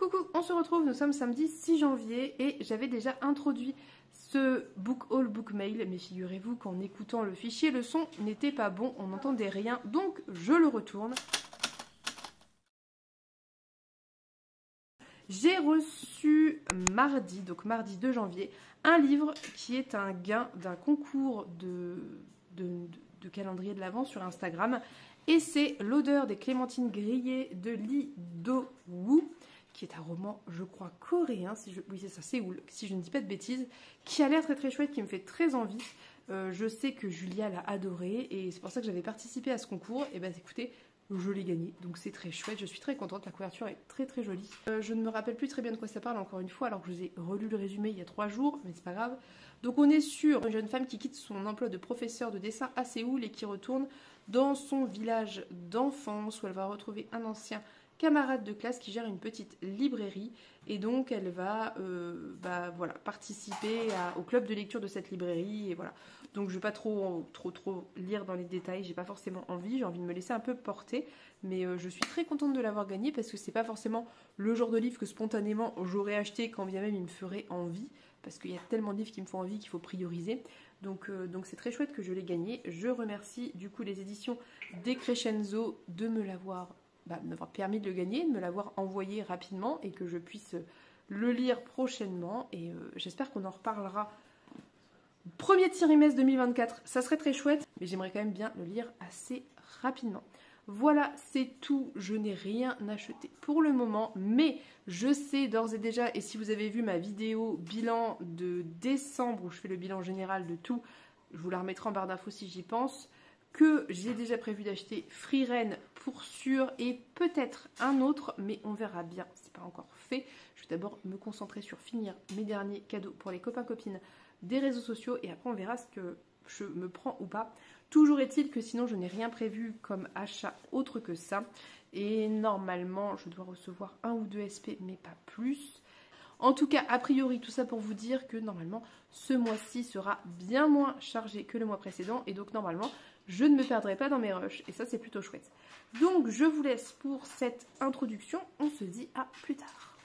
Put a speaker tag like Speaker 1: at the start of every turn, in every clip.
Speaker 1: Coucou, on se retrouve, nous sommes samedi 6 janvier et j'avais déjà introduit ce book haul book mail, mais figurez-vous qu'en écoutant le fichier, le son n'était pas bon, on n'entendait rien, donc je le retourne. J'ai reçu mardi, donc mardi 2 janvier, un livre qui est un gain d'un concours de calendrier de l'Avent sur Instagram. Et c'est L'odeur des clémentines grillées de Lee Do-woo, qui est un roman, je crois, coréen, oui c'est ça, Séoul, si je ne dis pas de bêtises, qui a l'air très très chouette, qui me fait très envie. Je sais que Julia l'a adoré et c'est pour ça que j'avais participé à ce concours. Et ben écoutez, je l'ai gagné, donc c'est très chouette, je suis très contente, la couverture est très très jolie. Je ne me rappelle plus très bien de quoi ça parle encore une fois, alors que je vous ai relu le résumé il y a 3 jours, mais c'est pas grave. Donc on est sur une jeune femme qui quitte son emploi de professeur de dessin à Séoul et qui retourne dans son village d'enfance où elle va retrouver un ancien camarade de classe qui gère une petite librairie et donc elle va voilà, participer au club de lecture de cette librairie et voilà. Donc je ne vais pas trop lire dans les détails, j'ai pas forcément envie, j'ai envie de me laisser un peu porter, mais je suis très contente de l'avoir gagné parce que c'est pas forcément le genre de livre que spontanément j'aurais acheté quand bien même il me ferait envie, parce qu'il y a tellement de livres qui me font envie qu'il faut prioriser. Donc c'est très chouette que je l'ai gagné. Je remercie du coup les éditions Decrescenzo de m'avoir permis de le gagner, de me l'avoir envoyé rapidement et que je puisse le lire prochainement. Et j'espère qu'on en reparlera premier trimestre 2024. Ça serait très chouette, mais j'aimerais quand même bien le lire assez rapidement. Voilà, c'est tout. Je n'ai rien acheté pour le moment, mais je sais d'ores et déjà, et si vous avez vu ma vidéo bilan de décembre, où je fais le bilan général de tout, je vous la remettrai en barre d'infos si j'y pense, que j'ai déjà prévu d'acheter Frieren pour sûr, et peut-être un autre, mais on verra bien, c'est pas encore fait. Je vais d'abord me concentrer sur finir mes derniers cadeaux pour les copains-copines des réseaux sociaux, et après on verra ce que je me prends ou pas. Toujours est-il que sinon je n'ai rien prévu comme achat autre que ça. Et normalement je dois recevoir 1 ou 2 SP mais pas plus. En tout cas, a priori, tout ça pour vous dire que normalement ce mois-ci sera bien moins chargé que le mois précédent. Et donc normalement je ne me perdrai pas dans mes rushs. Et ça c'est plutôt chouette. Donc je vous laisse pour cette introduction. On se dit à plus tard.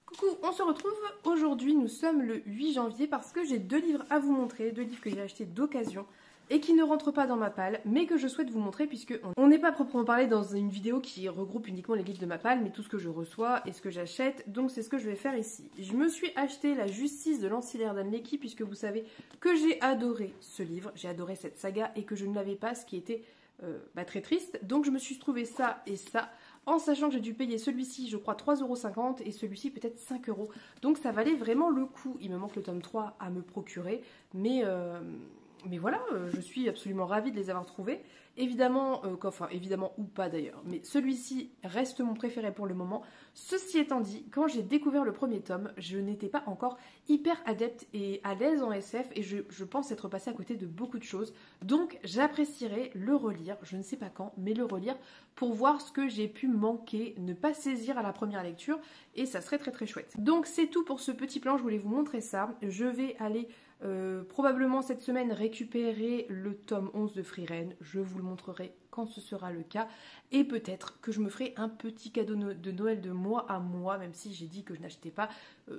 Speaker 1: Coucou, on se retrouve aujourd'hui, nous sommes le 8 janvier parce que j'ai 2 livres à vous montrer, 2 livres que j'ai achetés d'occasion et qui ne rentrent pas dans ma palle, mais que je souhaite vous montrer puisque on n'est pas proprement parlé dans une vidéo qui regroupe uniquement les livres de ma palle, mais tout ce que je reçois et ce que j'achète, donc c'est ce que je vais faire ici. Je me suis acheté La Justice de Lancillaire d'Anneki puisque vous savez que j'ai adoré ce livre, j'ai adoré cette saga et que je ne l'avais pas, ce qui était très triste, donc je me suis trouvé ça et ça, en sachant que j'ai dû payer celui-ci, je crois 3,50 € et celui-ci peut-être 5 €. Donc ça valait vraiment le coup. Il me manque le tome 3 à me procurer, mais voilà, je suis absolument ravie de les avoir trouvés. Évidemment, évidemment ou pas d'ailleurs, mais celui-ci reste mon préféré pour le moment. Ceci étant dit, quand j'ai découvert le premier tome, je n'étais pas encore hyper adepte et à l'aise en SF et je pense être passée à côté de beaucoup de choses. Donc j'apprécierais le relire, je ne sais pas quand, mais le relire pour voir ce que j'ai pu manquer, ne pas saisir à la première lecture et ça serait très très chouette. Donc c'est tout pour ce petit plan, je voulais vous montrer ça. Je vais aller probablement cette semaine récupérer le tome 11 de Frieren, je vous le montrerai quand ce sera le cas et peut-être que je me ferai un petit cadeau de Noël de mois à mois, même si j'ai dit que je n'achetais pas.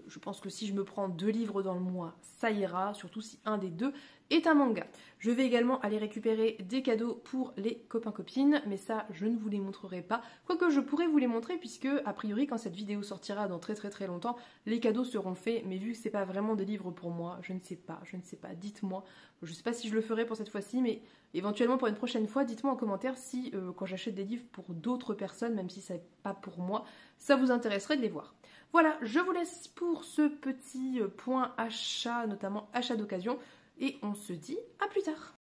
Speaker 1: Je pense que si je me prends 2 livres dans le mois, ça ira, surtout si un des 2 est un manga. Je vais également aller récupérer des cadeaux pour les copains-copines, mais ça je ne vous les montrerai pas, quoique je pourrais vous les montrer puisque a priori quand cette vidéo sortira dans très longtemps, les cadeaux seront faits, mais vu que c'est pas vraiment des livres pour moi, je ne sais pas, dites-moi, je ne sais pas si je le ferai pour cette fois-ci, mais éventuellement pour une prochaine fois, dites-moi en commentaire si quand j'achète des livres pour d'autres personnes, même si c'est pas pour moi, ça vous intéresserait de les voir. Voilà, je vous laisse pour ce petit point achat, notamment achat d'occasion, et on se dit à plus tard.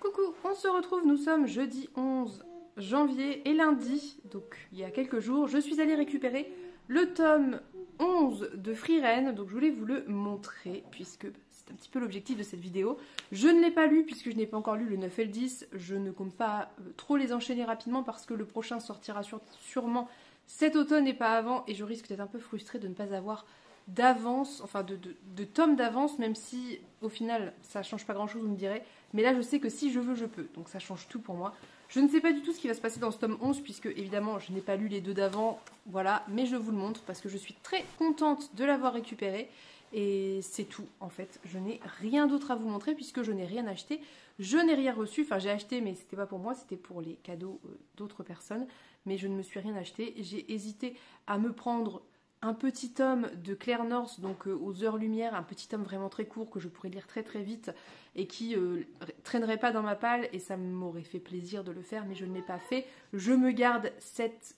Speaker 1: Coucou, on se retrouve, nous sommes jeudi 11 janvier et lundi, donc il y a quelques jours, je suis allée récupérer le tome 11 de Frieren, donc je voulais vous le montrer puisque c'est un petit peu l'objectif de cette vidéo. Je ne l'ai pas lu puisque je n'ai pas encore lu le 9 et le 10, je ne compte pas trop les enchaîner rapidement parce que le prochain sortira sûrement cet automne et pas avant et je risque d'être un peu frustrée de ne pas avoir d'avance, enfin de tomes d'avance, même si au final ça change pas grand chose, vous me direz, mais là je sais que si je veux je peux, donc ça change tout pour moi. Je ne sais pas du tout ce qui va se passer dans ce tome 11 puisque évidemment je n'ai pas lu les deux d'avant, voilà, mais je vous le montre parce que je suis très contente de l'avoir récupéré et c'est tout en fait. Je n'ai rien d'autre à vous montrer puisque je n'ai rien acheté, je n'ai rien reçu, enfin j'ai acheté mais c'était pas pour moi, c'était pour les cadeaux d'autres personnes, mais je ne me suis rien acheté. J'ai hésité à me prendre un petit tome de Claire North, donc aux heures lumière, un petit tome vraiment très court que je pourrais lire très très vite et qui traînerait pas dans ma palle et ça m'aurait fait plaisir de le faire mais je ne l'ai pas fait. Je me garde cette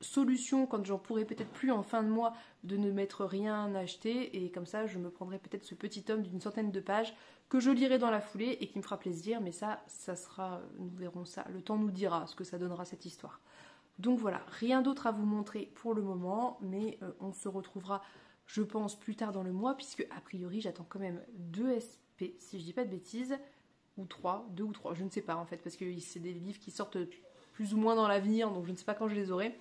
Speaker 1: solution quand j'en pourrai peut-être plus en fin de mois de ne m'être rien acheté et comme ça je me prendrai peut-être ce petit tome d'une centaine de pages que je lirai dans la foulée et qui me fera plaisir, mais ça sera, nous verrons ça, le temps nous dira ce que ça donnera cette histoire. Donc voilà, rien d'autre à vous montrer pour le moment, mais on se retrouvera, je pense, plus tard dans le mois, puisque a priori j'attends quand même 2 SP, si je dis pas de bêtises, ou 3, 2 ou 3, je ne sais pas en fait, parce que c'est des livres qui sortent plus ou moins dans l'avenir, donc je ne sais pas quand je les aurai.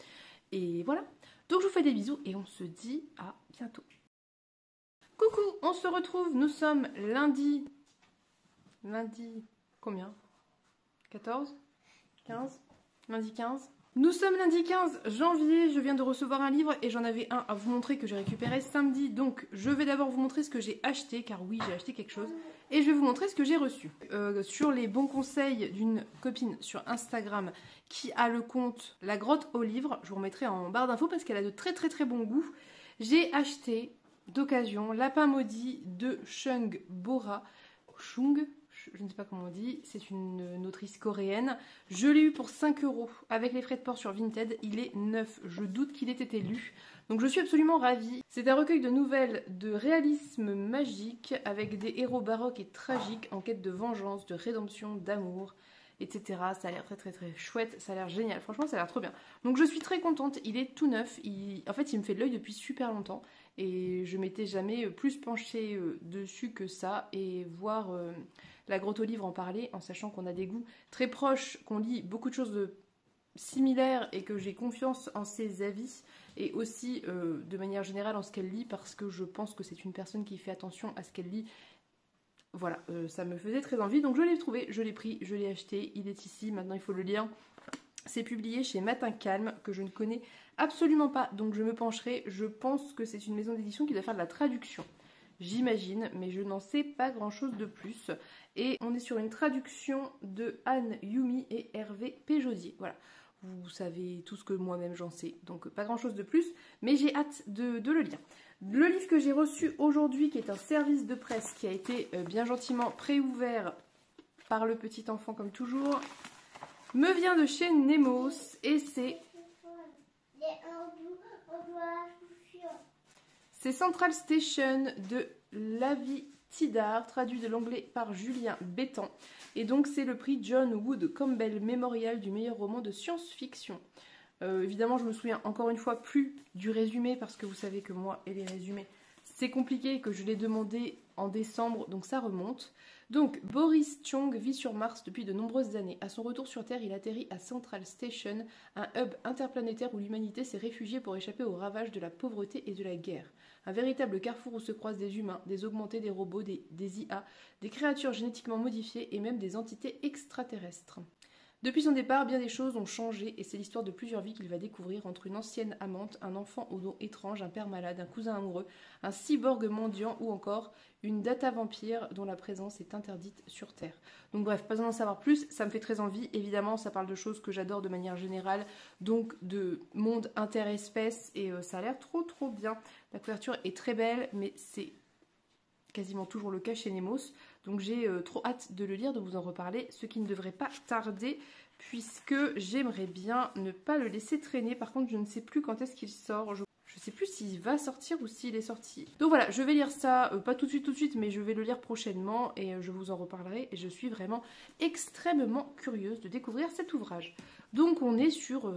Speaker 1: Et voilà, donc je vous fais des bisous et on se dit à bientôt. Coucou, on se retrouve, nous sommes lundi combien? 14? 15? Lundi 15? Nous sommes lundi 15 janvier, je viens de recevoir un livre et j'en avais un à vous montrer que j'ai récupéré samedi. Donc je vais d'abord vous montrer ce que j'ai acheté, car oui j'ai acheté quelque chose. Et je vais vous montrer ce que j'ai reçu. Sur les bons conseils d'une copine sur Instagram qui a le compte La Grotte aux Livres, je vous remettrai en barre d'infos parce qu'elle a de très très très bon goût. J'ai acheté d'occasion Lapin Maudit de Chung Bora. Chung, je ne sais pas comment on dit, c'est une autrice coréenne. Je l'ai eu pour 5 € avec les frais de port sur Vinted, il est neuf, je doute qu'il ait été lu. Donc je suis absolument ravie. C'est un recueil de nouvelles de réalisme magique avec des héros baroques et tragiques en quête de vengeance, de rédemption, d'amour, etc. Ça a l'air très très très chouette, ça a l'air génial, franchement ça a l'air trop bien. Donc je suis très contente, il est tout neuf, en fait il me fait de l'œil depuis super longtemps et je m'étais jamais plus penchée dessus que ça et voir La Grotte aux Livres en parler en sachant qu'on a des goûts très proches, qu'on lit beaucoup de choses similaires et que j'ai confiance en ses avis et aussi de manière générale en ce qu'elle lit parce que je pense que c'est une personne qui fait attention à ce qu'elle lit. Voilà, ça me faisait très envie, donc je l'ai trouvé, je l'ai pris, je l'ai acheté, il est ici, maintenant il faut le lire. C'est publié chez Matin Calme, que je ne connais absolument pas, donc je me pencherai. Je pense que c'est une maison d'édition qui doit faire de la traduction, j'imagine, mais je n'en sais pas grand-chose de plus. Et on est sur une traduction de Anne Yumi et Hervé Péjaudier, voilà. Vous savez tout ce que moi-même j'en sais, donc pas grand-chose de plus, mais j'ai hâte de le lire. Le livre que j'ai reçu aujourd'hui, qui est un service de presse qui a été bien gentiment préouvert par le petit enfant comme toujours, me vient de chez Nemos et c'est Central Station de Lavi Tidar, traduit de l'anglais par Julien Bétan. Et donc c'est le prix John Wood Campbell Memorial du meilleur roman de science-fiction. Évidemment je me souviens encore une fois plus du résumé parce que vous savez que moi et les résumés c'est compliqué et que je l'ai demandé en décembre donc ça remonte. Donc Boris Chung vit sur Mars depuis de nombreuses années. À son retour sur Terre il atterrit à Central Station, un hub interplanétaire où l'humanité s'est réfugiée pour échapper aux ravages de la pauvreté et de la guerre. Un véritable carrefour où se croisent des humains, des augmentés, des robots, des IA, des créatures génétiquement modifiées et même des entités extraterrestres. Depuis son départ, bien des choses ont changé et c'est l'histoire de plusieurs vies qu'il va découvrir entre une ancienne amante, un enfant au nom étrange, un père malade, un cousin amoureux, un cyborg mendiant ou encore une data vampire dont la présence est interdite sur Terre. Donc bref, pas besoin d'en savoir plus, ça me fait très envie. Évidemment, ça parle de choses que j'adore de manière générale, donc de monde interespèces et ça a l'air trop trop bien. La couverture est très belle, mais c'est quasiment toujours le cas chez Nemos. Donc j'ai trop hâte de le lire, de vous en reparler, ce qui ne devrait pas tarder, puisque j'aimerais bien ne pas le laisser traîner. Par contre, je ne sais plus quand est-ce qu'il sort. Je ne sais plus s'il va sortir ou s'il est sorti. Donc voilà, je vais lire ça, pas tout de suite, mais je vais le lire prochainement et je vous en reparlerai. Et je suis vraiment extrêmement curieuse de découvrir cet ouvrage. Donc on est sur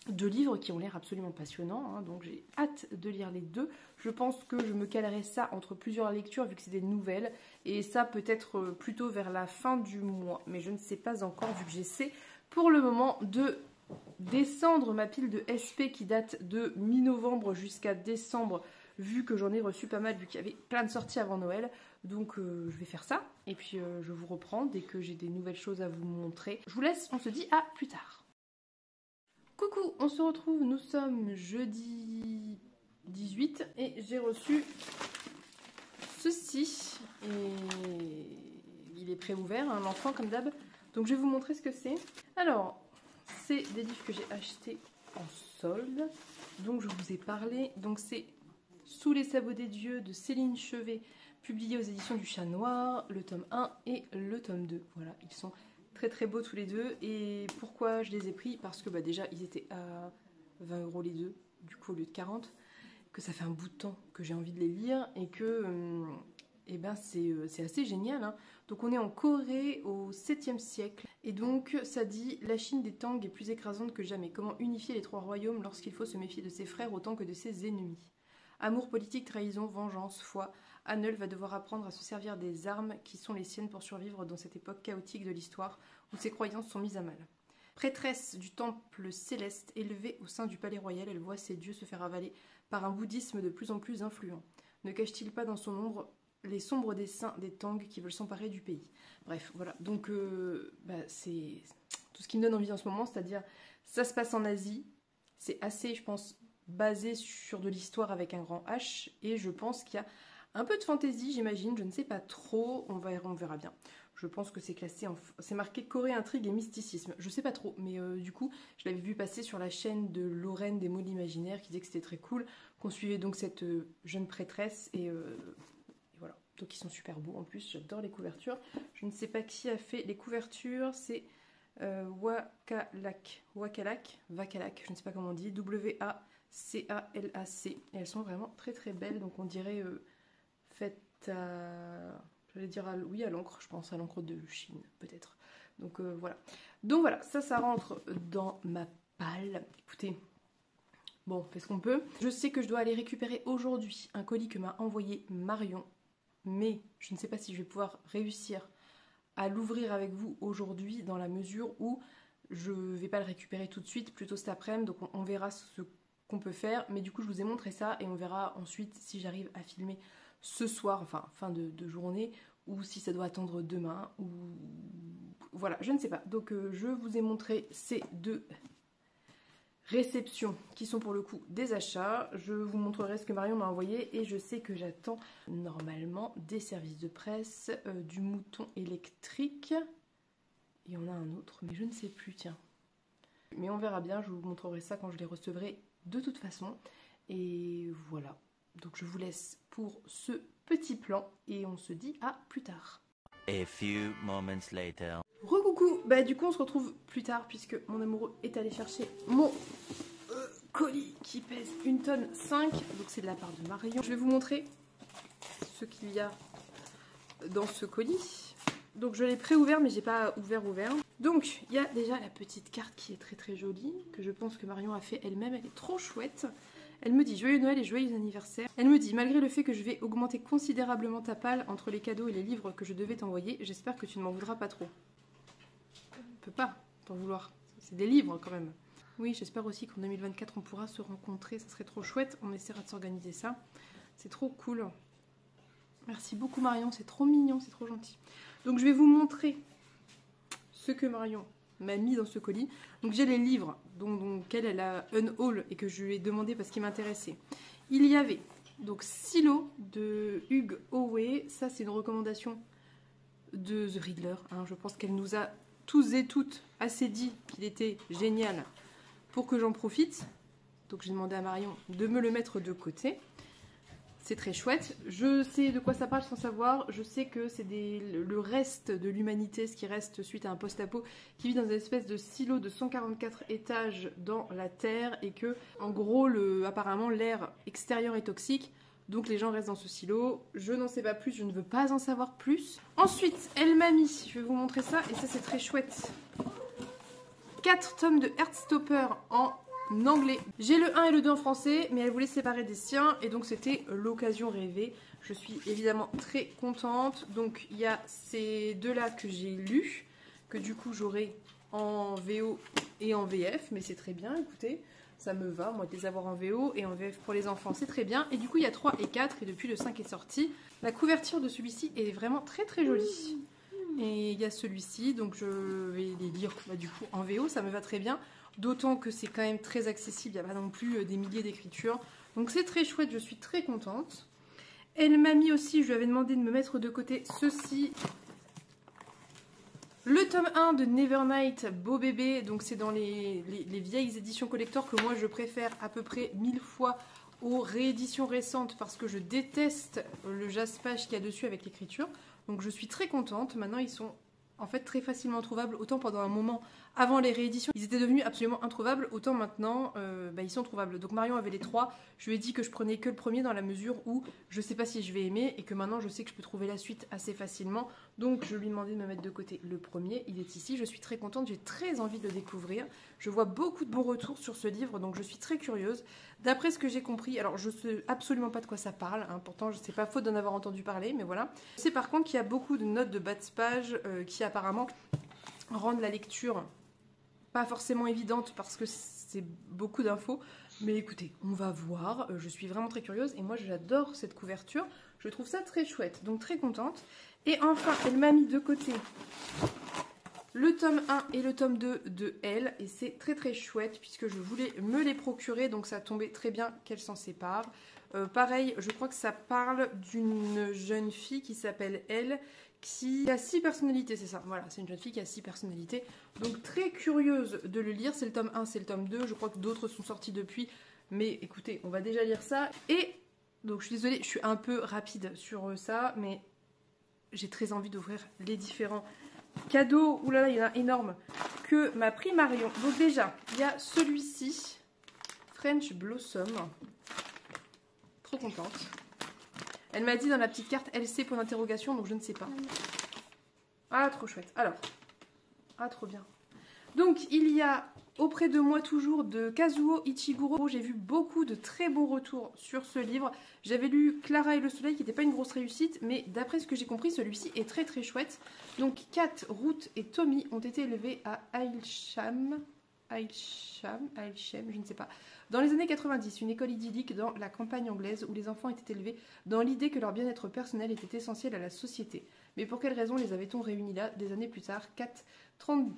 Speaker 1: 2 livres qui ont l'air absolument passionnants, hein, donc j'ai hâte de lire les 2. Je pense que je me calerai ça entre plusieurs lectures vu que c'est des nouvelles, et ça peut-être plutôt vers la fin du mois, mais je ne sais pas encore vu que j'essaie pour le moment de descendre ma pile de SP qui date de mi-novembre jusqu'à décembre, vu que j'en ai reçu pas mal, vu qu'il y avait plein de sorties avant Noël. Donc je vais faire ça, et puis je vous reprends dès que j'ai des nouvelles choses à vous montrer. Je vous laisse, on se dit à plus tard. Coucou, on se retrouve, nous sommes jeudi 18, et j'ai reçu ceci, et il est pré-ouvert, hein, l'enfant comme d'hab. Donc je vais vous montrer ce que c'est. Alors, c'est des livres que j'ai achetés en solde, donc je vous ai parlé. Donc c'est Sous les sabots des dieux de Céline Chevet, publié aux éditions du Chat Noir, le tome 1 et le tome 2. Voilà, ils sont très très beaux tous les deux. Et pourquoi je les ai pris? Parce que déjà ils étaient à 20 € les deux, du coup au lieu de 40, que ça fait un bout de temps que j'ai envie de les lire et que c'est assez génial, hein. Donc on est en Corée au 7e siècle, et donc ça dit: la Chine des Tang est plus écrasante que jamais. Comment unifier les trois royaumes lorsqu'il faut se méfier de ses frères autant que de ses ennemis? Amour, politique, trahison, vengeance, foi. Hanneul va devoir apprendre à se servir des armes qui sont les siennes pour survivre dans cette époque chaotique de l'histoire où ses croyances sont mises à mal. Prêtresse du temple céleste élevée au sein du palais royal, elle voit ses dieux se faire avaler par un bouddhisme de plus en plus influent. Ne cache-t-il pas dans son ombre les sombres desseins des Tang qui veulent s'emparer du pays? Bref, voilà. Donc c'est tout ce qui me donne envie en ce moment, c'est-à-dire ça se passe en Asie, c'est assez, je pense, basé sur de l'histoire avec un grand H, et je pense qu'il y a un peu de fantaisie, j'imagine, je ne sais pas trop, on verra bien. Je pense que c'est classé en... c'est marqué Corée, intrigue et mysticisme. Je sais pas trop, mais du coup, je l'avais vu passer sur la chaîne de Lorraine des mots de l'imaginaire, qui disait que c'était très cool, qu'on suivait donc cette jeune prêtresse, et voilà. Donc ils sont super beaux en plus, j'adore les couvertures. Je ne sais pas qui a fait les couvertures, c'est Wakalak, je ne sais pas comment on dit, W-A-C-A-L-A-C. Et elles sont vraiment très très belles, donc on dirait faites à... j'allais dire à l'encre, je pense, à l'encre de Chine, peut-être. Donc voilà. Donc voilà, ça rentre dans ma palle. Écoutez, bon, on fait ce qu'on peut. Je sais que je dois aller récupérer aujourd'hui un colis que m'a envoyé Marion, mais je ne sais pas si je vais pouvoir réussir à l'ouvrir avec vous aujourd'hui, dans la mesure où je ne vais pas le récupérer tout de suite, plutôt cet après-midi, donc on verra ce qu'on peut faire. Mais du coup, je vous ai montré ça, et on verra ensuite si j'arrive à filmer ce soir, enfin fin de journée, ou si ça doit attendre demain, ou voilà, je ne sais pas. Donc je vous ai montré ces deux réceptions qui sont pour le coup des achats. Je vous montrerai ce que Marion m'a envoyé, et je sais que j'attends normalement des services de presse, du mouton électrique, et on a un autre, mais je ne sais plus, tiens. Mais on verra bien, je vous montrerai ça quand je les recevrai de toute façon. Et voilà, donc je vous laisse pour ce petit plan, et on se dit à plus tard.
Speaker 2: A few moments later.
Speaker 1: Recoucou, du coup on se retrouve plus tard puisque mon amoureux est allé chercher mon colis qui pèse 1,5 tonne, donc c'est de la part de Marion. Je vais vous montrer ce qu'il y a dans ce colis. Donc je l'ai pré-ouvert, mais j'ai pas ouvert. Donc il y a déjà la petite carte qui est très très jolie, que je pense que Marion a fait elle-même, elle est trop chouette. Elle me dit joyeux Noël et joyeux anniversaire. Elle me dit: malgré le fait que je vais augmenter considérablement ta palle entre les cadeaux et les livres que je devais t'envoyer, j'espère que tu ne m'en voudras pas trop. On peut pas t'en vouloir, c'est des livres quand même. Oui, j'espère aussi qu'en 2024 on pourra se rencontrer, ça serait trop chouette, on essaiera de s'organiser ça. C'est trop cool. Merci beaucoup Marion, c'est trop mignon, c'est trop gentil. Donc je vais vous montrer ce que Marion m'a mis dans ce colis. Donc j'ai les livres dont elle a un haul et que je lui ai demandé parce qu'il m'intéressait. Il y avait donc Silo de Hugh Howey, ça c'est une recommandation de The Riddler, hein. Je pense qu'elle nous a tous et toutes assez dit qu'il était génial pour que j'en profite. Donc j'ai demandé à Marion de me le mettre de côté. C'est très chouette. Je sais de quoi ça parle sans savoir. Je sais que c'est le reste de l'humanité, ce qui reste suite à un post-apo, qui vit dans une espèce de silo de 144 étages dans la Terre, et que, en gros, apparemment, l'air extérieur est toxique. Donc les gens restent dans ce silo. Je n'en sais pas plus, je ne veux pas en savoir plus. Ensuite, elle m'a mis, je vais vous montrer ça, et ça c'est très chouette, 4 tomes de Heartstopper en anglais. J'ai le 1 et le 2 en français, mais elle voulait séparer des siens, et donc c'était l'occasion rêvée. Je suis évidemment très contente. Donc il y a ces deux-là que j'ai lus, que du coup j'aurai en VO et en VF, mais c'est très bien, écoutez, ça me va, moi de les avoir en VO et en VF pour les enfants, c'est très bien. Et du coup, il y a 3 et 4, et depuis le 5 est sorti. La couverture de celui-ci est vraiment très très jolie. Et il y a celui-ci, donc je vais les lire du coup en VO, ça me va très bien. D'autant que c'est quand même très accessible, il n'y a pas non plus des milliers d'écritures. Donc c'est très chouette, je suis très contente. Elle m'a mis aussi, je lui avais demandé de me mettre de côté ceci. Le tome 1 de Nevernight, beau bébé, donc c'est dans les vieilles éditions collector que moi je préfère à peu près 1000 fois aux rééditions récentes parce que je déteste le jaspage qu'il y a dessus avec l'écriture. Donc je suis très contente, maintenant ils sont en fait très facilement trouvables, autant pendant un moment avant les rééditions ils étaient devenus absolument introuvables, autant maintenant ils sont trouvables. Donc Marion avait les 3, je lui ai dit que je prenais que le premier dans la mesure où je sais pas si je vais aimer et que maintenant je sais que je peux trouver la suite assez facilement, donc je lui ai demandé de me mettre de côté le premier, il est ici, je suis très contente, j'ai très envie de le découvrir, je vois beaucoup de bons retours sur ce livre donc je suis très curieuse. D'après ce que j'ai compris, alors je sais absolument pas de quoi ça parle, hein, pourtant je sais pas faute d'en avoir entendu parler, mais voilà. Je sais par contre qu'il y a beaucoup de notes de bas de page qui apparemment rendent la lecture pas forcément évidente parce que c'est beaucoup d'infos, mais écoutez, on va voir, je suis vraiment très curieuse et moi j'adore cette couverture, je trouve ça très chouette, donc très contente. Et enfin, elle m'a mis de côté le tome 1 et le tome 2 de Elle, et c'est très très chouette puisque je voulais me les procurer, donc ça tombait très bien qu'elles s'en séparent. Pareil, je crois que ça parle d'une jeune fille qui s'appelle Elle, qui a 6 personnalités, c'est ça, voilà, c'est une jeune fille qui a 6 personnalités, donc très curieuse de le lire, c'est le tome 1, c'est le tome 2, je crois que d'autres sont sortis depuis, mais écoutez, on va déjà lire ça, et donc je suis désolée, je suis un peu rapide sur ça, mais j'ai très envie d'ouvrir les différents cadeaux, oulala, il y en a énorme, que m'a pris Marion. Donc déjà, il y a celui-ci, French Blossom, trop contente. Elle m'a dit dans la petite carte LC pour l'interrogation, donc je ne sais pas. Ah, trop chouette. Alors, ah, trop bien. Donc, il y a auprès de moi toujours de Kazuo Ichiguro. J'ai vu beaucoup de très bons retours sur ce livre. J'avais lu Clara et le Soleil qui n'était pas une grosse réussite, mais d'après ce que j'ai compris, celui-ci est très très chouette. Donc, Kat, Ruth et Tommy ont été élevés à Aylsham, je ne sais pas. Dans les années 90, une école idyllique dans la campagne anglaise où les enfants étaient élevés dans l'idée que leur bien-être personnel était essentiel à la société. Mais pour quelles raisons les avait-on réunis là, des années plus tard? Kat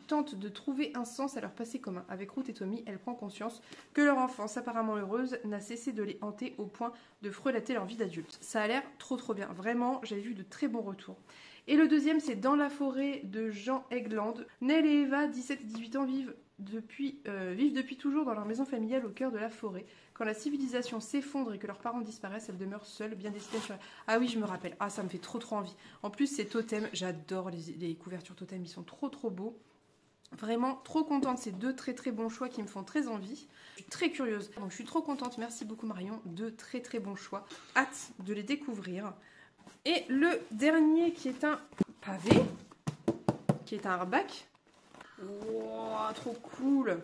Speaker 1: tente de trouver un sens à leur passé commun. Avec Ruth et Tommy, elle prend conscience que leur enfance apparemment heureuse n'a cessé de les hanter au point de frelater leur vie d'adulte. Ça a l'air trop bien, vraiment, j'ai vu de très bons retours. Et le deuxième, c'est Dans la forêt de Jean Egland. Nell et Eva, 17 et 18 ans, vivent depuis toujours dans leur maison familiale au cœur de la forêt. Quand la civilisation s'effondre et que leurs parents disparaissent, elles demeurent seules, bien décidées sur... Ah oui, je me rappelle. Ah, ça me fait trop envie. En plus, c'est totem. J'adore les couvertures totem. Ils sont trop beaux. Vraiment trop contente. C'est deux très bons choix qui me font très envie. Je suis très curieuse. Donc, je suis trop contente. Merci beaucoup, Marion. Deux très bons choix. Hâte de les découvrir. Et le dernier qui est un pavé, qui est un hardback. Wow, trop cool.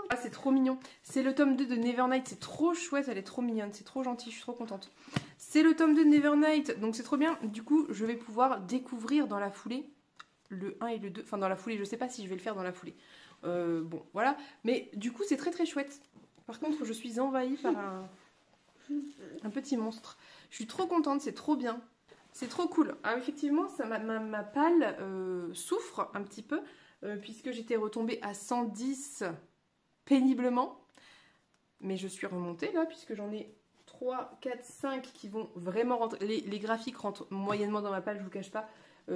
Speaker 1: Ah, c'est trop mignon. C'est le tome 2 de Nevernight. C'est trop chouette, elle est trop mignonne. C'est trop gentil, je suis trop contente. C'est le tome 2 de Nevernight, donc c'est trop bien. Du coup, je vais pouvoir découvrir dans la foulée le 1 et le 2. Enfin, dans la foulée, je sais pas si je vais le faire dans la foulée. Bon, voilà. Mais du coup, c'est très chouette. Par contre, je suis envahie par un petit monstre. Je suis trop contente, c'est trop bien. C'est trop cool. Ah, effectivement, ça, ma palle souffre un petit peu, puisque j'étais retombée à 110 péniblement. Mais je suis remontée là, puisque j'en ai 3, 4, 5 qui vont vraiment rentrer. Les graphiques rentrent moyennement dans ma palle, je vous cache pas,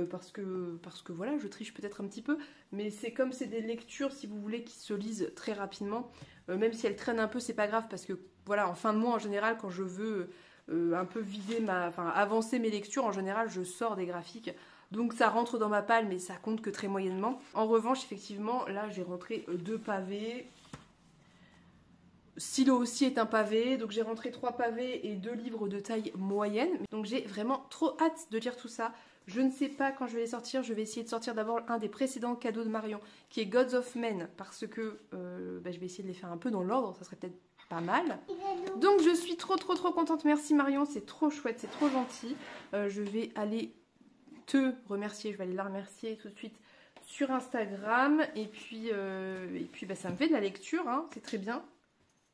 Speaker 1: parce que voilà, je triche peut-être un petit peu. Mais c'est comme c'est des lectures, si vous voulez, qui se lisent très rapidement. Même si elles traînent un peu, c'est pas grave, parce que voilà, en fin de mois, en général, quand je veux un peu avancer mes lectures, en général, je sors des graphiques. Donc ça rentre dans ma palle, mais ça compte que très moyennement. En revanche, effectivement, là, j'ai rentré 2 pavés. Silo aussi est un pavé, donc j'ai rentré 3 pavés et 2 livres de taille moyenne. Donc j'ai vraiment trop hâte de lire tout ça. Je ne sais pas quand je vais les sortir, je vais essayer de sortir d'abord un des précédents cadeaux de Marion, qui est Gods of Men, parce que je vais essayer de les faire un peu dans l'ordre, ça serait peut-être pas mal. Donc je suis trop contente, merci Marion, c'est trop chouette, c'est trop gentil. Je vais aller te remercier, je vais aller la remercier tout de suite sur Instagram. Et puis bah, ça me fait de la lecture, hein, c'est très bien.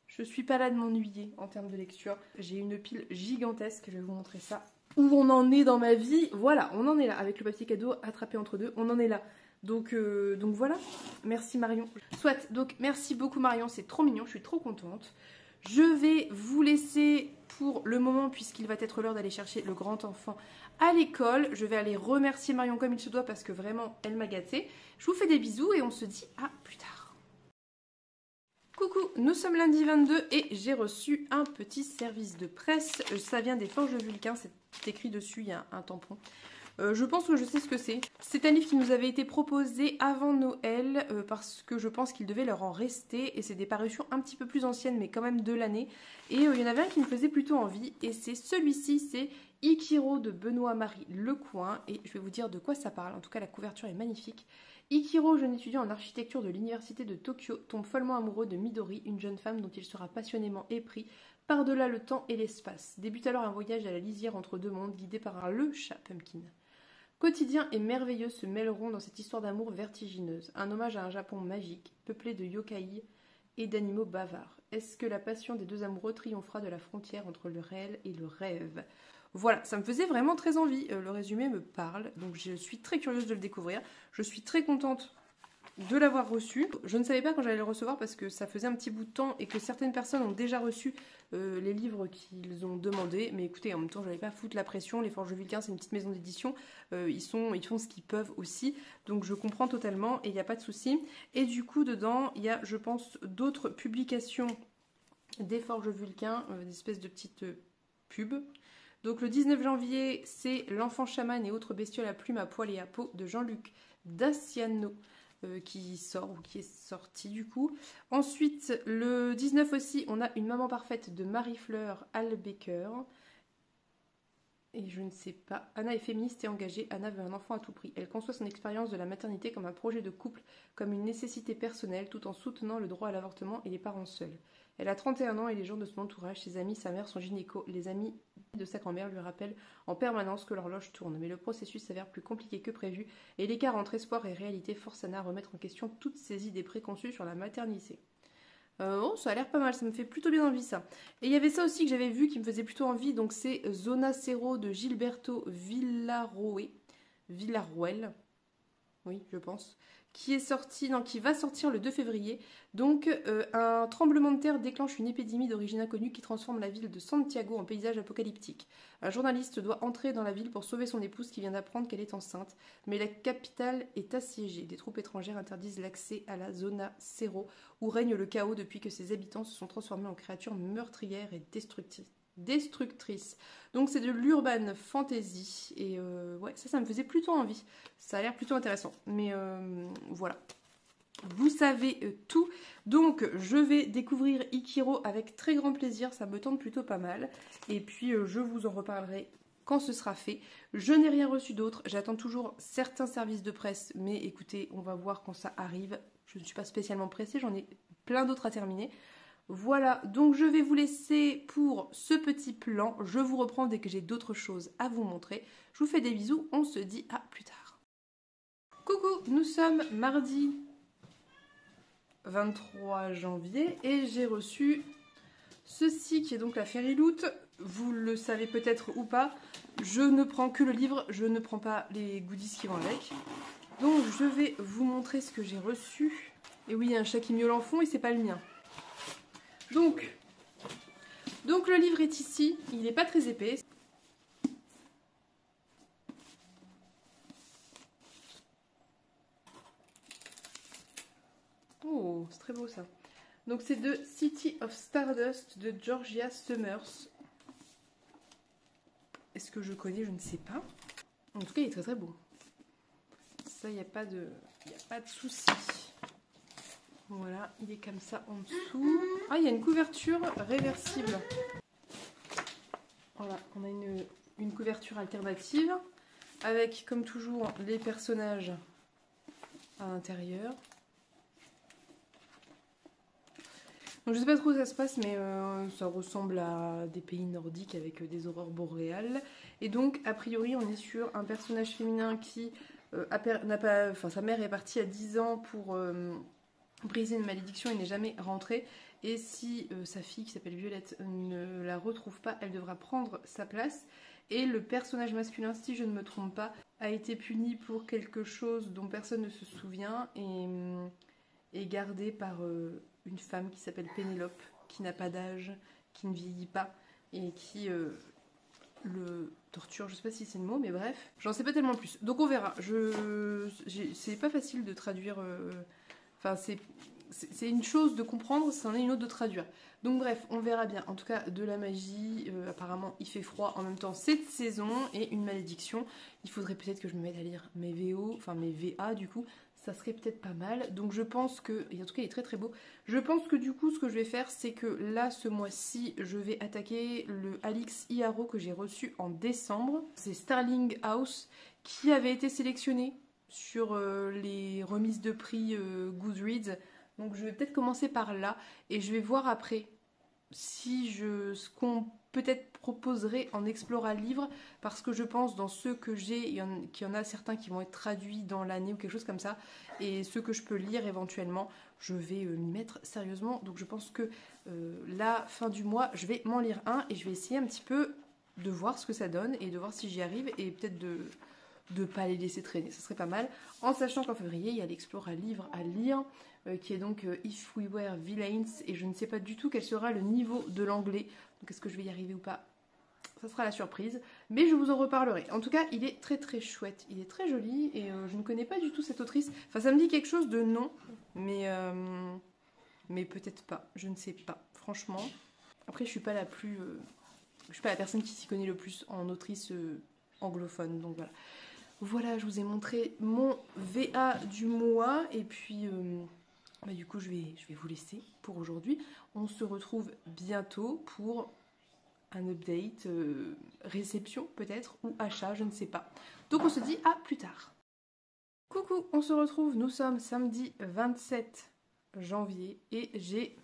Speaker 1: Je suis pas là de m'ennuyer en termes de lecture. J'ai une pile gigantesque, je vais vous montrer ça. Où on en est dans ma vie, voilà, on en est là. Avec le papier cadeau attrapé entre deux, on en est là. Donc voilà, merci Marion. Soit, donc merci beaucoup Marion, c'est trop mignon, je suis trop contente. Je vais vous laisser pour le moment puisqu'il va être l'heure d'aller chercher le grand enfant à l'école. Je vais aller remercier Marion comme il se doit parce que vraiment elle m'a gâtée. Je vous fais des bisous et on se dit à plus tard. Coucou, nous sommes lundi 22 et j'ai reçu un petit service de presse. Ça vient des Forges Vulcain, c'est écrit dessus, il y a un tampon. Je pense que je sais ce que c'est. C'est un livre qui nous avait été proposé avant Noël parce que je pense qu'il devait leur en rester et c'est des parutions un petit peu plus anciennes mais quand même de l'année. Et il y en avait un qui me faisait plutôt envie et c'est celui-ci, c'est Ikiro de Benoît-Marie Lecoing et je vais vous dire de quoi ça parle. En tout cas la couverture est magnifique. Ikiro, jeune étudiant en architecture de l'université de Tokyo, tombe follement amoureux de Midori, une jeune femme dont il sera passionnément épris par-delà le temps et l'espace. Débute alors un voyage à la lisière entre deux mondes guidé par le chat Pumpkin. Quotidien et merveilleux se mêleront dans cette histoire d'amour vertigineuse, un hommage à un Japon magique, peuplé de yokai et d'animaux bavards. Est-ce que la passion des deux amoureux triomphera de la frontière entre le réel et le rêve? Voilà, ça me faisait vraiment très envie, le résumé me parle, donc je suis très curieuse de le découvrir, je suis très contente de l'avoir reçu. Je ne savais pas quand j'allais le recevoir parce que ça faisait un petit bout de temps et que certaines personnes ont déjà reçu les livres qu'ils ont demandés. Mais écoutez, en même temps, je n'allais pas foutre la pression. Les Forges Vulcain, c'est une petite maison d'édition. Ils font ce qu'ils peuvent aussi. Donc je comprends totalement et il n'y a pas de souci. Et du coup, dedans, il y a, je pense, d'autres publications des Forges Vulcain, des espèces de petites pubs. Donc le 19 janvier, c'est L'enfant chaman et autres bestioles à plumes, à poil et à peau de Jean-Luc Daciano. Qui sort ou qui est sorti du coup. Ensuite, le 19 aussi, on a Une maman parfaite de Marie-Fleur Albecker. Et je ne sais pas. Anna est féministe et engagée. Anna veut un enfant à tout prix. Elle conçoit son expérience de la maternité comme un projet de couple, comme une nécessité personnelle, tout en soutenant le droit à l'avortement et les parents seuls. Elle a 31 ans et les gens de son entourage, ses amis, sa mère, son gynéco, les amis de sa grand-mère lui rappellent en permanence que l'horloge tourne. Mais le processus s'avère plus compliqué que prévu et l'écart entre espoir et réalité force Anna à remettre en question toutes ses idées préconçues sur la maternité. Oh, ça a l'air pas mal, ça me fait plutôt bien envie ça. Et il y avait ça aussi que j'avais vu qui me faisait plutôt envie, donc c'est Zona Cero de Gilberto Villarroel, oui je pense, qui va sortir le 2 février. Donc un tremblement de terre déclenche une épidémie d'origine inconnue qui transforme la ville de Santiago en paysage apocalyptique. Un journaliste doit entrer dans la ville pour sauver son épouse qui vient d'apprendre qu'elle est enceinte, mais la capitale est assiégée. Des troupes étrangères interdisent l'accès à la Zona Cero, où règne le chaos depuis que ses habitants se sont transformés en créatures meurtrières et destructrices. Donc c'est de l'urban fantasy et ouais, ça me faisait plutôt envie. Ça a l'air plutôt intéressant. Mais voilà. Vous savez tout. Donc je vais découvrir Ikiro avec très grand plaisir. Ça me tente plutôt pas mal. Et puis je vous en reparlerai quand ce sera fait. Je n'ai rien reçu d'autre. J'attends toujours certains services de presse. Mais écoutez, on va voir quand ça arrive. Je ne suis pas spécialement pressée. J'en ai plein d'autres à terminer. Voilà, donc je vais vous laisser pour ce petit plan. Je vous reprends dès que j'ai d'autres choses à vous montrer. Je vous fais des bisous, on se dit à plus tard. Coucou, nous sommes mardi 23 janvier et j'ai reçu ceci qui est donc la Fairy Loot. Vous le savez peut-être ou pas, je ne prends que le livre, je ne prends pas les goodies qui vont avec. Donc je vais vous montrer ce que j'ai reçu. Et oui, il y a un chat qui miaule en fond et c'est pas le mien. Donc le livre est ici, il n'est pas très épais. Oh, c'est très beau ça. Donc c'est de City of Stardust de Georgia Summers. Est-ce que je connais? Je ne sais pas. En tout cas, il est très très beau. Ça, il n'y a pas de souci. Voilà, il est comme ça en dessous. Ah, il y a une couverture réversible. Voilà, on a une couverture alternative avec, comme toujours, les personnages à l'intérieur. Donc, je sais pas trop où ça se passe, mais ça ressemble à des pays nordiques avec des aurores boréales. Et donc, a priori, on est sur un personnage féminin qui sa mère est partie à 10 ans pour briser une malédiction et n'est jamais rentrée. Et si sa fille, qui s'appelle Violette, ne la retrouve pas, elle devra prendre sa place. Et le personnage masculin, si je ne me trompe pas, a été puni pour quelque chose dont personne ne se souvient et est gardé par une femme qui s'appelle Pénélope, qui n'a pas d'âge, qui ne vieillit pas et qui le torture. Je sais pas si c'est le mot, mais bref, j'en sais pas tellement plus. Donc on verra. C'est pas facile de traduire. Enfin, c'est une chose de comprendre, c'en est une autre de traduire. Donc bref, on verra bien. En tout cas, de la magie, apparemment il fait froid en même temps cette saison, et une malédiction. Il faudrait peut-être que je me mette à lire mes VO, enfin mes VA du coup, ça serait peut-être pas mal. Donc je pense que, et en tout cas il est très très beau, je pense que du coup ce que je vais faire, c'est que là ce mois-ci, je vais attaquer le Alix Iaro que j'ai reçu en décembre. C'est Starling House qui avait été sélectionné sur les remises de prix Goodreads. Donc je vais peut-être commencer par là et je vais voir après si ce qu'on peut-être proposerait en Explora Livre, parce que je pense dans ceux que j'ai, qu'il y en a certains qui vont être traduits dans l'année ou quelque chose comme ça, et ceux que je peux lire éventuellement, je vais m'y mettre sérieusement. Donc je pense que la fin du mois, je vais m'en lire un et je vais essayer un petit peu de voir ce que ça donne et de voir si j'y arrive, et peut-être de ne pas les laisser traîner, ça serait pas mal, en sachant qu'en février il y a l'Explora Livre à lire, qui est donc If We Were Villains, et je ne sais pas du tout quel sera le niveau de l'anglais, donc est-ce que je vais y arriver ou pas, ça sera la surprise, mais je vous en reparlerai. En tout cas, il est très très chouette, il est très joli, et je ne connais pas du tout cette autrice, enfin ça me dit quelque chose de non, mais peut-être pas, je ne sais pas, franchement. Après je suis pas la personne qui s'y connaît le plus en autrice anglophone, donc voilà. Voilà, je vous ai montré mon VA du mois, et puis du coup je vais vous laisser pour aujourd'hui. On se retrouve bientôt pour un update, réception peut-être, ou achat, je ne sais pas. Donc on se dit à plus tard. Coucou, on se retrouve, nous sommes samedi 27 janvier et j'ai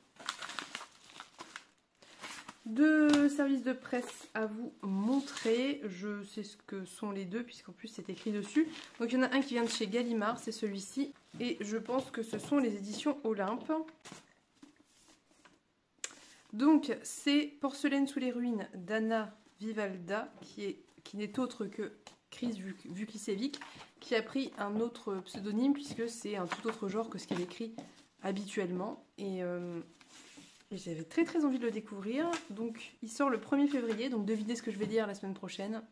Speaker 1: deux services de presse à vous montrer. Je sais ce que sont les deux puisqu'en plus c'est écrit dessus. Donc il y en a un qui vient de chez Gallimard, c'est celui-ci, et je pense que ce sont les éditions Olympe. Donc c'est Porcelaine sous les ruines d'Anna Vivalda, qui n'est autre que Chris Vukicevic, qui a pris un autre pseudonyme puisque c'est un tout autre genre que ce qu'elle écrit habituellement, et j'avais très très envie de le découvrir. Donc il sort le 1er février, donc devinez ce que je vais lire la semaine prochaine.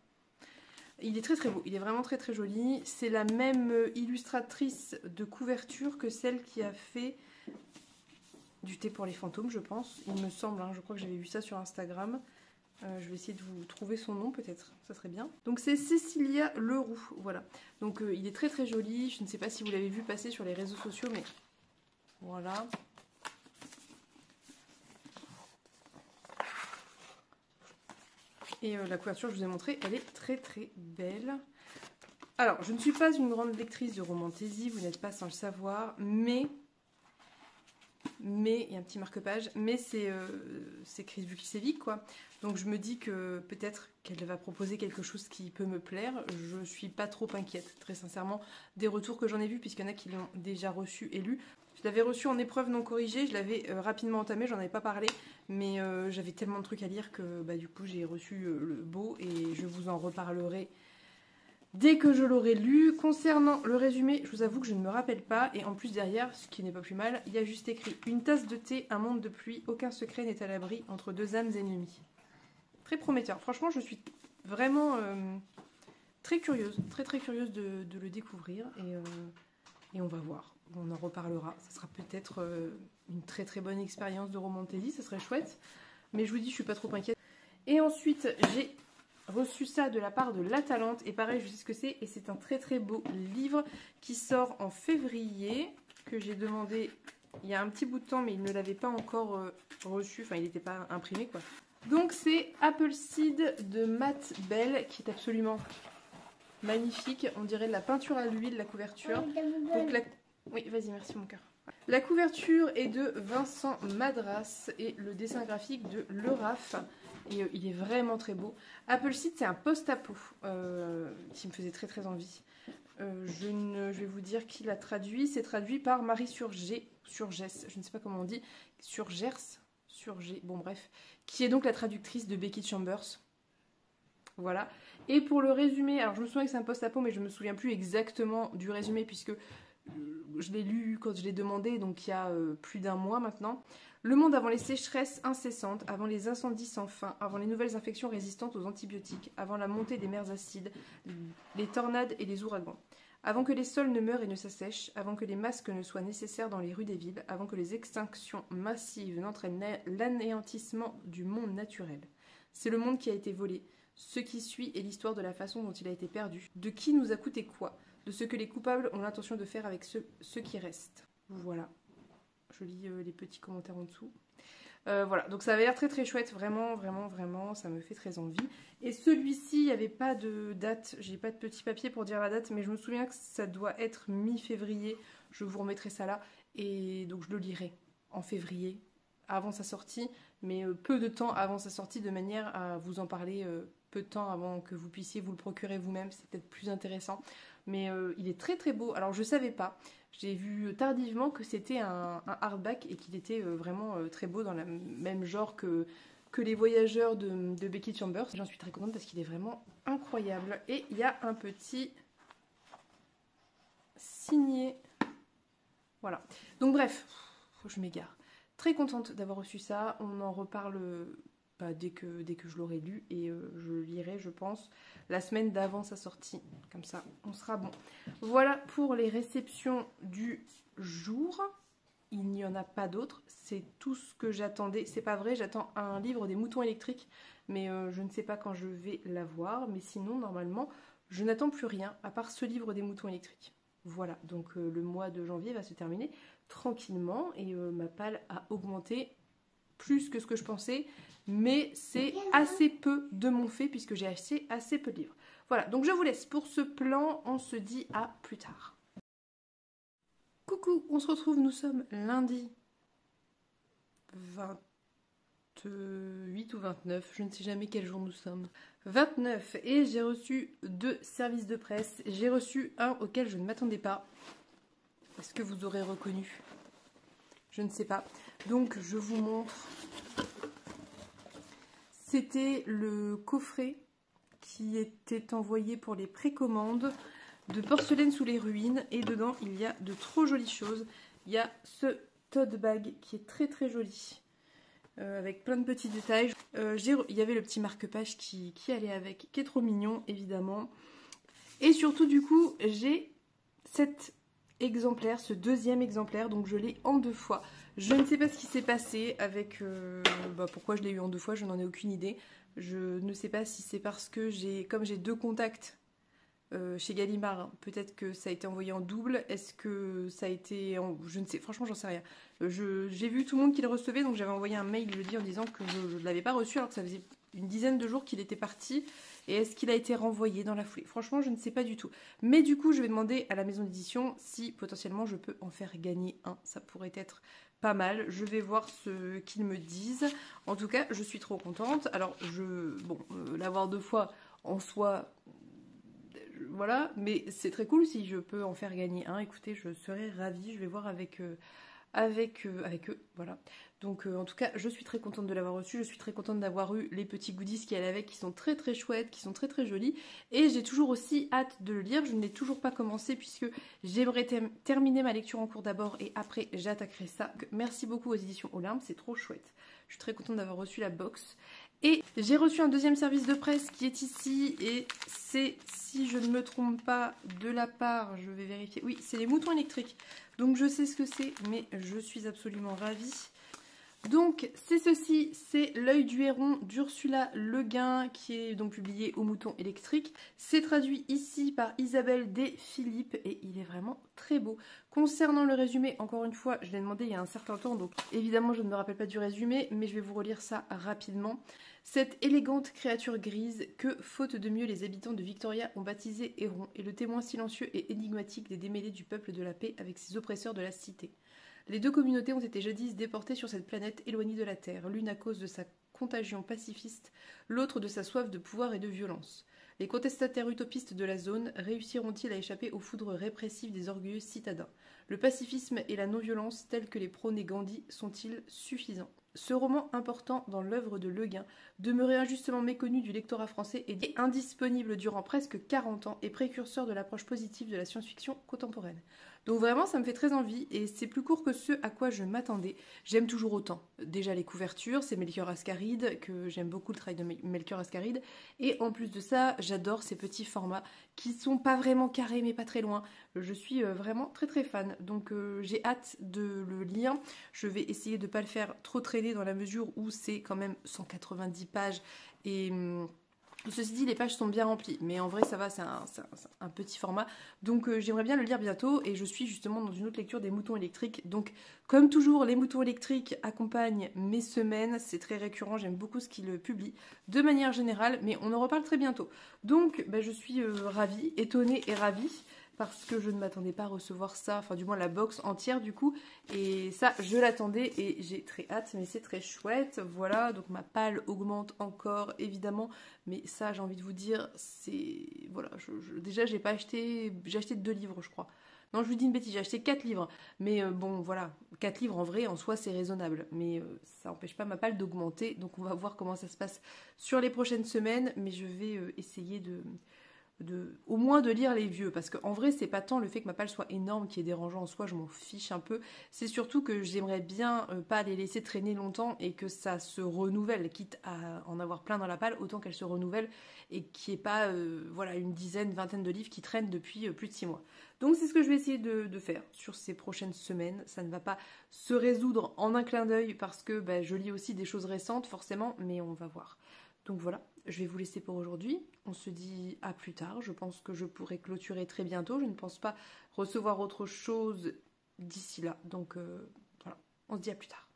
Speaker 1: Il est très très beau, il est vraiment très très joli. C'est la même illustratrice de couverture que celle qui a fait du thé pour les fantômes, je pense. Il me semble, hein, je crois que j'avais vu ça sur Instagram. Je vais essayer de vous trouver son nom peut-être, ça serait bien. Donc c'est Cécilia Leroux, voilà. Donc il est très très joli, je ne sais pas si vous l'avez vu passer sur les réseaux sociaux, mais voilà. Et la couverture, je vous ai montré, elle est très très belle. Alors, je ne suis pas une grande lectrice de romantaisie, vous n'êtes pas sans le savoir, mais il y a un petit marque-page, mais c'est Chris Vukicevic, quoi. Donc je me dis que peut-être qu'elle va proposer quelque chose qui peut me plaire. Je suis pas trop inquiète, très sincèrement, des retours que j'en ai vus, puisqu'il y en a qui l'ont déjà reçu et lu. Je l'avais reçu en épreuve non corrigée, je l'avais rapidement entamé, j'en avais pas parlé, mais j'avais tellement de trucs à lire que du coup j'ai reçu le beau, et je vous en reparlerai dès que je l'aurai lu. Concernant le résumé, je vous avoue que je ne me rappelle pas, et en plus derrière, ce qui n'est pas plus mal, il y a juste écrit « Une tasse de thé, un monde de pluie, aucun secret n'est à l'abri entre deux âmes ennemies ». Très prometteur, franchement je suis vraiment très curieuse, très très curieuse de le découvrir, et on va voir. On en reparlera, ça sera peut-être une très très bonne expérience de romantaisie, ça serait chouette, mais je vous dis, je suis pas trop inquiète. Et ensuite, j'ai reçu ça de la part de La Talente, et pareil, je sais ce que c'est, et c'est un très très beau livre qui sort en février, que j'ai demandé il y a un petit bout de temps, mais il ne l'avait pas encore reçu, enfin il n'était pas imprimé, quoi. Donc c'est Appleseed de Matt Bell, qui est absolument magnifique, on dirait de la peinture à l'huile, la couverture. Donc oui, vas-y, merci mon cœur. La couverture est de Vincent Madras et le dessin graphique de Le Raf. Et il est vraiment très beau. Appleseed, c'est un post-apo qui me faisait très très envie. Je vais vous dire qui l'a traduit. C'est traduit par Marie Surgès, je ne sais pas comment on dit, Surgers, bon bref, qui est donc la traductrice de Becky Chambers. Voilà. Et pour le résumé, alors je me souviens que c'est un post-apo, mais je me souviens plus exactement du résumé puisque je l'ai lu quand je l'ai demandé, donc il y a plus d'un mois maintenant. Le monde avant les sécheresses incessantes, avant les incendies sans fin, avant les nouvelles infections résistantes aux antibiotiques, avant la montée des mers acides, les tornades et les ouragans. Avant que les sols ne meurent et ne s'assèchent, avant que les masques ne soient nécessaires dans les rues des villes, avant que les extinctions massives n'entraînent l'anéantissement du monde naturel. C'est le monde qui a été volé. Ce qui suit est l'histoire de la façon dont il a été perdu, de qui nous a coûté quoi, de ce que les coupables ont l'intention de faire avec ceux qui restent. Voilà. Je lis les petits commentaires en dessous. Voilà, donc ça avait l'air très très chouette, vraiment, vraiment, vraiment, ça me fait très envie. Et celui-ci, il n'y avait pas de date, j'ai pas de petit papier pour dire la date, mais je me souviens que ça doit être mi-février, je vous remettrai ça là, et donc je le lirai en février, avant sa sortie, mais peu de temps avant sa sortie, de manière à vous en parler peu de temps avant que vous puissiez vous le procurer vous-même, c'est peut-être plus intéressant. Mais il est très très beau, alors je savais pas. J'ai vu tardivement que c'était un hardback et qu'il était vraiment très beau dans le même genre que les voyageurs de Becky Chambers. J'en suis très contente parce qu'il est vraiment incroyable. Et il y a un petit signé. Voilà. Donc bref, je m'égare. Très contente d'avoir reçu ça. On en reparle dès que je l'aurai lu et je le lirai, je pense, la semaine d'avant sa sortie. Comme ça, on sera bon. Voilà pour les réceptions du jour. Il n'y en a pas d'autres. C'est tout ce que j'attendais. C'est pas vrai, j'attends un livre des moutons électriques, mais je ne sais pas quand je vais l'avoir. Mais sinon, normalement, je n'attends plus rien à part ce livre des moutons électriques. Voilà, donc le mois de janvier va se terminer tranquillement et ma palle a augmenté plus que ce que je pensais, mais c'est assez peu de mon fait puisque j'ai acheté assez peu de livres. Voilà, donc je vous laisse pour ce plan, on se dit à plus tard. Coucou, on se retrouve, nous sommes lundi 28 ou 29, je ne sais jamais quel jour nous sommes. 29, et j'ai reçu 2 services de presse. J'ai reçu un auquel je ne m'attendais pas. Est-ce que vous aurez reconnu? Je ne sais pas. Donc je vous montre. C'était le coffret qui était envoyé pour les précommandes de Porcelaine sous les ruines. Et dedans, il y a de trop jolies choses. Il y a ce tote bag qui est très très joli. Avec plein de petits détails. Il y avait le petit marque-page qui allait avec, qui est trop mignon, évidemment. Et surtout, du coup, j'ai cet exemplaire, ce deuxième exemplaire, donc je l'ai en 2 fois. Je ne sais pas ce qui s'est passé avec... pourquoi je l'ai eu en 2 fois, je n'en ai aucune idée. Je ne sais pas si c'est parce que comme j'ai 2 contacts chez Gallimard, peut-être que ça a été envoyé en double. Est-ce que ça a été... Je ne sais, franchement, j'en sais rien. J'ai vu tout le monde qui le recevait, donc j'avais envoyé un mail jeudi en disant que je ne l'avais pas reçu, alors que ça faisait une dizaine de jours qu'il était parti. Et est-ce qu'il a été renvoyé dans la foulée? Franchement, je ne sais pas du tout. Mais du coup, je vais demander à la maison d'édition si potentiellement je peux en faire gagner un. Ça pourrait être pas mal. Je vais voir ce qu'ils me disent. En tout cas, je suis trop contente. Alors, l'avoir 2 fois en soi... Voilà, mais c'est très cool si je peux en faire gagner un. Écoutez, je serais ravie. Je vais voir avec eux. Voilà. Donc en tout cas, je suis très contente de l'avoir reçu. Je suis très contente d'avoir eu les petits goodies qui allaient avec, qui sont très très chouettes, qui sont très très jolis. Et j'ai toujours aussi hâte de le lire. Je ne l'ai toujours pas commencé puisque j'aimerais terminer ma lecture en cours d'abord et après j'attaquerai ça. Donc, merci beaucoup aux éditions Olympe, c'est trop chouette. Je suis très contente d'avoir reçu la box. Et j'ai reçu un deuxième service de presse qui est ici et c'est, si je ne me trompe pas, de la part, je vais vérifier, oui, c'est les moutons électriques. Donc je sais ce que c'est, mais je suis absolument ravie. Donc c'est ceci, c'est L'œil du héron d'Ursula Le Guin qui est donc publié au Mouton électrique. C'est traduit ici par Isabelle Desphilippe et il est vraiment très beau. Concernant le résumé, encore une fois, je l'ai demandé il y a un certain temps, donc évidemment je ne me rappelle pas du résumé, mais je vais vous relire ça rapidement. Cette élégante créature grise que, faute de mieux, les habitants de Victoria ont baptisé Héron est le témoin silencieux et énigmatique des démêlés du peuple de la paix avec ses oppresseurs de la cité. Les 2 communautés ont été jadis déportées sur cette planète éloignée de la Terre, l'une à cause de sa contagion pacifiste, l'autre de sa soif de pouvoir et de violence. Les contestataires utopistes de la zone réussiront-ils à échapper aux foudres répressives des orgueilleux citadins? Le pacifisme et la non-violence tels que les prônait Gandhi sont-ils suffisants? Ce roman important dans l'œuvre de Le Guin, demeuré injustement méconnu du lectorat français et indisponible durant presque 40 ans, est précurseur de l'approche positive de la science-fiction contemporaine. Donc vraiment, ça me fait très envie et c'est plus court que ce à quoi je m'attendais. J'aime toujours autant. Déjà les couvertures, c'est Melchior Ascaride, que j'aime beaucoup le travail de Melchior Ascaride. Et en plus de ça, j'adore ces petits formats qui sont pas vraiment carrés mais pas très loin. Je suis vraiment très très fan. Donc j'ai hâte de le lire. Je vais essayer de ne pas le faire trop traîner dans la mesure où c'est quand même 190 pages et... Ceci dit, les pages sont bien remplies, mais en vrai, ça va, c'est un petit format. Donc, j'aimerais bien le lire bientôt, et je suis justement dans une autre lecture des moutons électriques. Donc, comme toujours, les moutons électriques accompagnent mes semaines. C'est très récurrent, j'aime beaucoup ce qu'ils publient, de manière générale, mais on en reparle très bientôt. Donc, je suis ravie, étonnée et ravie, parce que je ne m'attendais pas à recevoir ça, enfin du moins la box entière du coup, et ça je l'attendais et j'ai très hâte, mais c'est très chouette, voilà, donc ma palle augmente encore évidemment, mais ça j'ai envie de vous dire, c'est, voilà, déjà j'ai pas acheté, j'ai acheté 2 livres je crois, non je vous dis une bêtise, j'ai acheté 4 livres, mais bon voilà, 4 livres en vrai, en soi c'est raisonnable, mais ça n'empêche pas ma palle d'augmenter, donc on va voir comment ça se passe sur les prochaines semaines, mais je vais essayer au moins de lire les vieux, parce qu'en vrai c'est pas tant le fait que ma palle soit énorme qui est dérangeant en soi, je m'en fiche un peu, c'est surtout que j'aimerais bien pas les laisser traîner longtemps et que ça se renouvelle, quitte à en avoir plein dans la palle, autant qu'elle se renouvelle et qu'il n'y ait pas voilà, une dizaine, vingtaine de livres qui traînent depuis plus de 6 mois. Donc c'est ce que je vais essayer de faire sur ces prochaines semaines. Ça ne va pas se résoudre en un clin d'œil parce que je lis aussi des choses récentes forcément, mais on va voir. Donc voilà, je vais vous laisser pour aujourd'hui. On se dit à plus tard. Je pense que je pourrai clôturer très bientôt. Je ne pense pas recevoir autre chose d'ici là. Donc voilà, on se dit à plus tard.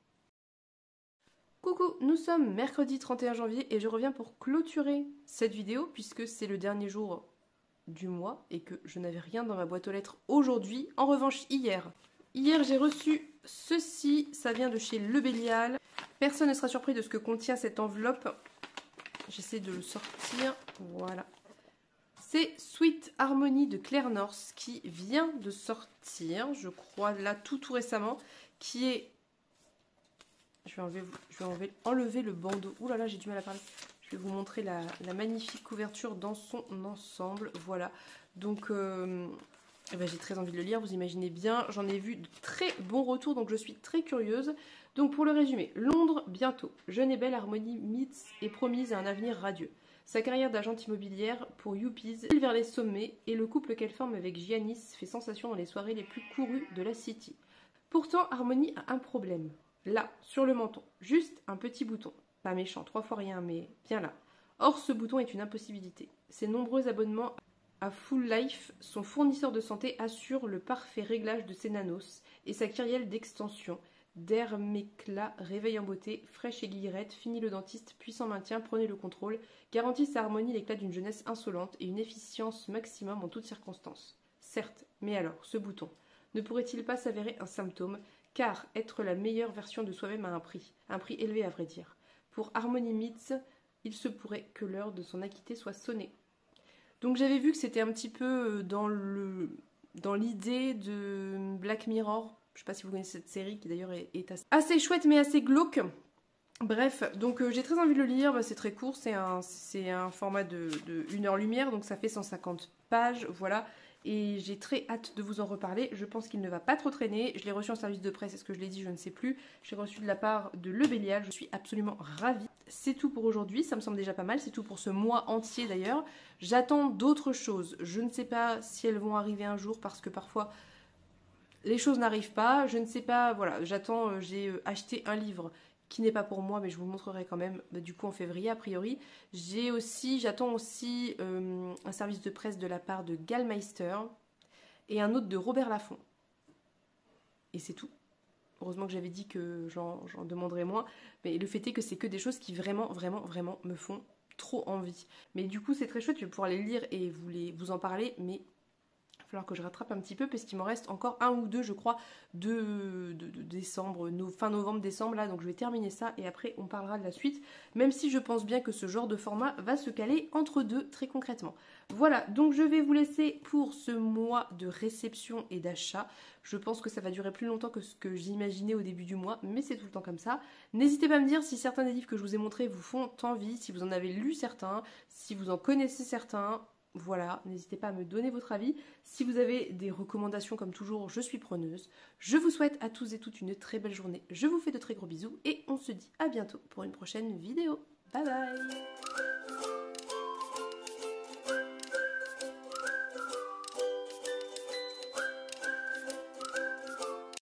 Speaker 1: Coucou, nous sommes mercredi 31 janvier et je reviens pour clôturer cette vidéo puisque c'est le dernier jour du mois et que je n'avais rien dans ma boîte aux lettres aujourd'hui. En revanche, hier j'ai reçu ceci. Ça vient de chez Le Bélial. Personne ne sera surpris de ce que contient cette enveloppe. J'essaie de le sortir, voilà. C'est Sweet Harmony de Claire North qui vient de sortir, je crois, là tout récemment, qui est... Je vais enlever le bandeau. Ouh là là, j'ai du mal à parler. Je vais vous montrer la magnifique couverture dans son ensemble, voilà. Donc, j'ai très envie de le lire, vous imaginez bien. J'en ai vu de très bons retours, donc je suis très curieuse. Donc pour le résumer, Londres bientôt. Jeune et belle, Harmony Meets est promise à un avenir radieux. Sa carrière d'agente immobilière pour Youpies file vers les sommets et le couple qu'elle forme avec Giannis fait sensation dans les soirées les plus courues de la City. Pourtant, Harmony a un problème. Là, sur le menton. Juste un petit bouton. Pas méchant, 3 fois rien, mais bien là. Or, ce bouton est une impossibilité. Ses nombreux abonnements à Full Life, son fournisseur de santé, assure le parfait réglage de ses nanos et sa kyrielle d'extension. Derméclat, réveil en beauté, fraîche et guillerette, fini le dentiste, puissant maintien, prenez le contrôle, garantissent à Harmony l'éclat d'une jeunesse insolente et une efficience maximum en toutes circonstances. Certes, mais alors, ce bouton, ne pourrait-il pas s'avérer un symptôme, car être la meilleure version de soi-même a un prix élevé à vrai dire. Pour Harmony Meets, il se pourrait que l'heure de son acquitté soit sonnée. Donc j'avais vu que c'était un petit peu dans l'idée de Black Mirror. Je ne sais pas si vous connaissez cette série qui d'ailleurs est assez chouette mais assez glauque. Bref, donc j'ai très envie de le lire, c'est très court, c'est un format de 1 heure lumière, donc ça fait 150 pages, voilà. Et j'ai très hâte de vous en reparler. Je pense qu'il ne va pas trop traîner. Je l'ai reçu en service de presse, est-ce que je l'ai dit? Je ne sais plus. Je l'ai reçu de la part de Le Bélial. Je suis absolument ravie. C'est tout pour aujourd'hui. Ça me semble déjà pas mal. C'est tout pour ce mois entier d'ailleurs. J'attends d'autres choses. Je ne sais pas si elles vont arriver un jour parce que parfois les choses n'arrivent pas. Je ne sais pas. Voilà, j'attends. J'ai acheté un livre qui n'est pas pour moi, mais je vous le montrerai quand même, du coup en février a priori. J'attends aussi un service de presse de la part de Gallmeister et un autre de Robert Laffont. Et c'est tout. Heureusement que j'avais dit que j'en demanderais moins, mais le fait est que c'est que des choses qui vraiment me font trop envie. Mais du coup c'est très chouette, je vais pouvoir les lire et vous en parler, mais va falloir que je rattrape un petit peu parce qu'il m'en reste encore un ou deux, je crois, de décembre, fin novembre-décembre là, donc je vais terminer ça et après on parlera de la suite, même si je pense bien que ce genre de format va se caler entre deux très concrètement. Voilà, donc je vais vous laisser pour ce mois de réception et d'achat. Je pense que ça va durer plus longtemps que ce que j'imaginais au début du mois, mais c'est tout le temps comme ça. N'hésitez pas à me dire si certains des livres que je vous ai montrés vous font envie, si vous en avez lu certains, si vous en connaissez certains. Voilà, n'hésitez pas à me donner votre avis. Si vous avez des recommandations, comme toujours, je suis preneuse. Je vous souhaite à tous et toutes une très belle journée. Je vous fais de très gros bisous et on se dit à bientôt pour une prochaine vidéo. Bye bye!